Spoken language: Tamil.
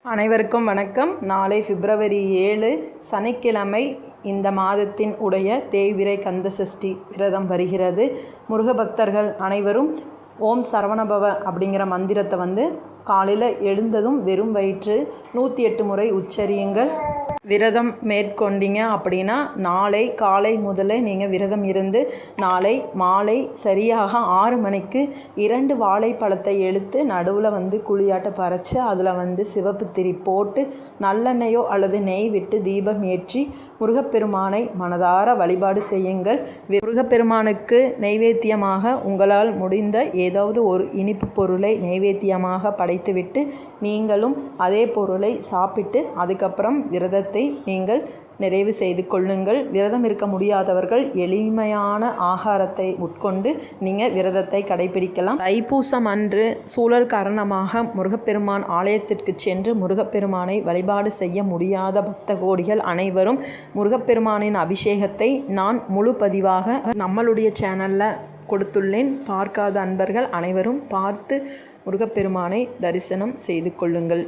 அனைவருக்கும் வணக்கம். நாளை பிப்ரவரி 7 சனிக்கிழமை இந்த மாதத்தின் உடைய தேய்பிறை கந்த சஷ்டி விரதம் வருகிறது. முருக பக்தர்கள் அனைவரும் ஓம் சரவணபவ அப்படிங்கிற மந்திரத்தை காலையில் எழுந்ததும் வெறும் வயிற்று 108 முறை உச்சரியுங்கள். விரதம் மேற்கொண்டீங்க அப்படின்னா நாளை காலை முதல்ல நீங்கள் விரதம் இருந்து நாளை மாலை சரியாக 6 மணிக்கு 2 வாழைப்பழத்தை எடுத்து நடுவில் குழியாட்ட பறைச்சி அதில் சிவப்பு திரி போட்டு நல்லெண்ணெயோ அல்லது நெய் விட்டு தீபம் ஏற்றி முருகப்பெருமானை மனதார வழிபாடு செய்யுங்கள். முருகப்பெருமானுக்கு நைவேத்தியமாக உங்களால் முடிந்த ஏதாவது ஒரு இனிப்பு பொருளை நைவேத்தியமாக படைத்துவிட்டு நீங்களும் அதே பொருளை சாப்பிட்டு அதுக்கப்புறம் விரதத்தை நீங்கள் நிறைவு செய்து கொள்ளுங்கள். விரதம் இருக்க முடியாதவர்கள் எளிமையான ஆகாரத்தை உட்கொண்டு நீங்கள் விரதத்தை கடைபிடிக்கலாம். தைப்பூசம் அன்று சூழல் காரணமாக முருகப்பெருமான் ஆலயத்திற்கு சென்று முருகப்பெருமானை வழிபாடு செய்ய முடியாத பக்த கோடிகள் அனைவரும் முருகப்பெருமானின் அபிஷேகத்தை நான் முழு பதிவாக நம்மளுடைய சேனலில் கொடுத்துள்ளேன். பார்க்காத அன்பர்கள் அனைவரும் பார்த்து முருகப்பெருமானை தரிசனம் செய்து கொள்ளுங்கள்.